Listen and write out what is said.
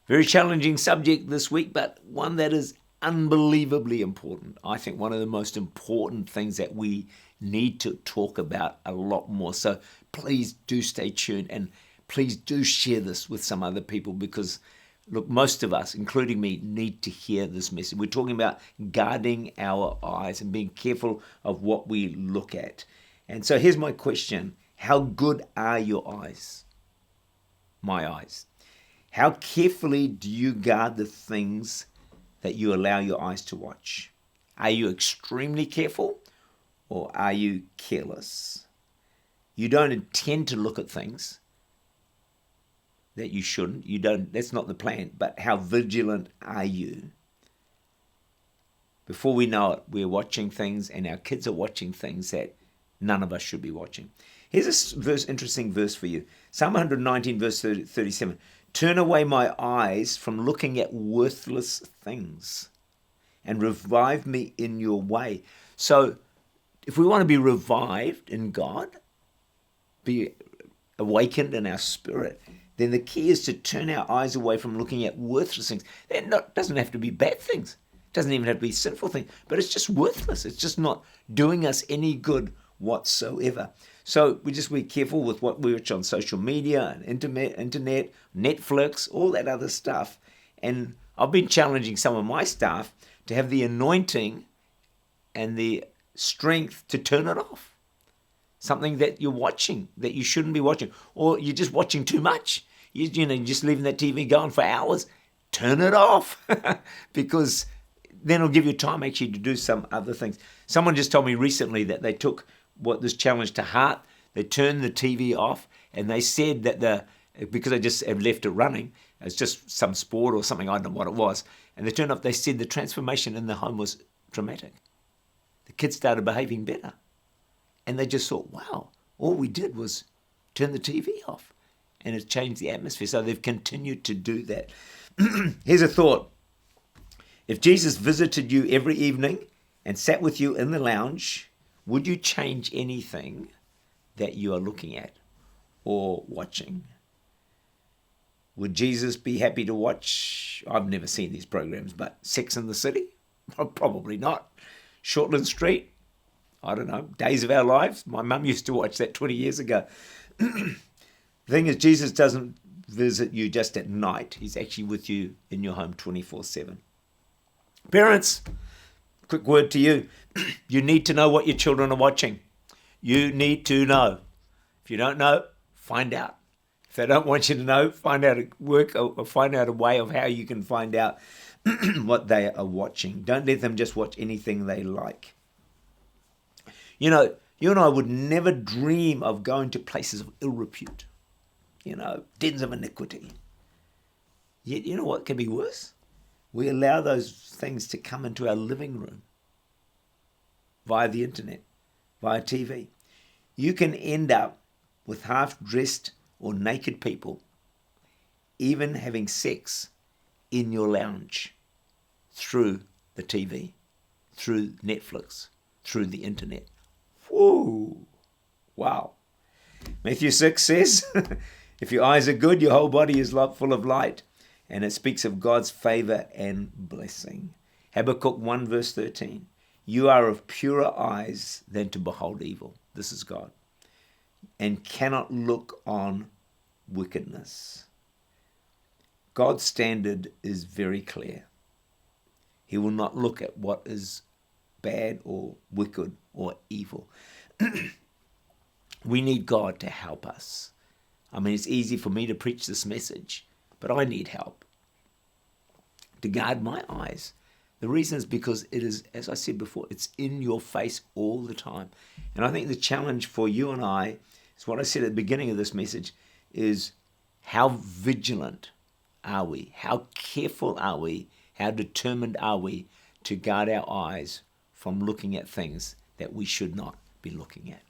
Very challenging subject this week, but one that is unbelievably important. I think one of the most important things that we need to talk about a lot more. So please do stay tuned and please do share this with some other people because, look, most of us, including me, need to hear this message. We're talking about guarding our eyes and being careful of what we look at. And so here's my question. How good are your eyes? My eyes. How carefully do you guard the things that you allow your eyes to watch? Are you extremely careful or are you careless? You don't intend to look at things that you shouldn't. That's not the plan. But how vigilant are you? Before we know it, we're watching things and our kids are watching things that none of us should be watching. Here's a interesting verse for you. Psalm 119 verse 37. Turn away my eyes from looking at worthless things and revive me in your way. So if we want to be revived in God, be awakened in our spirit, then the key is to turn our eyes away from looking at worthless things. That doesn't have to be bad things. It doesn't even have to be sinful things, but it's just worthless. It's just not doing us any good whatsoever. So we just be careful with what we watch on social media and internet, Netflix, all that other stuff. And I've been challenging some of my staff to have the anointing and the strength to turn it off. Something that you're watching that you shouldn't be watching, or you're just watching too much. You're just leaving that TV going for hours. Turn it off because then it'll give you time actually to do some other things. Someone just told me recently that they took this challenge to heart. They turned the TV off and they said that because they just have left it running, it's just some sport or something, I don't know what it was, and they turned off, they said the transformation in the home was dramatic. The kids started behaving better. And they just thought, wow, all we did was turn the TV off and it's changed the atmosphere. So they've continued to do that. Here's a thought. If Jesus visited you every evening and sat with you in the lounge, would you change anything that you are looking at or watching? Would Jesus be happy to watch? I've never seen these programs, but Sex and the City? Probably not. Shortland Street? I don't know, Days of Our Lives. My mum used to watch that 20 years ago. The thing is, Jesus doesn't visit you just at night. He's actually with you in your home 24/7. Parents, quick word to you. You need to know what your children are watching. You need to know. If you don't know, find out. If they don't want you to know, find out a way of how you can find out what they are watching. Don't let them just watch anything they like. You know, you and I would never dream of going to places of ill repute, dens of iniquity. Yet, you know what can be worse? We allow those things to come into our living room via the internet, via TV. You can end up with half-dressed or naked people, even having sex in your lounge through the TV, through Netflix, through the internet. Whoa, wow. Matthew 6 says, if your eyes are good, your whole body is full of light. And it speaks of God's favor and blessing. Habakkuk 1 verse 13. You are of purer eyes than to behold evil. This is God. And cannot look on wickedness. God's standard is very clear. He will not look at what is bad or wicked or evil. We need God to help us. I mean, it's easy for me to preach this message, but I need help to guard my eyes. The reason is because it is, as I said before, it's in your face all the time. And I think the challenge for you and I is what I said at the beginning of this message is how vigilant are we? How careful are we? How determined are we to guard our eyes from looking at things that we should not be looking at?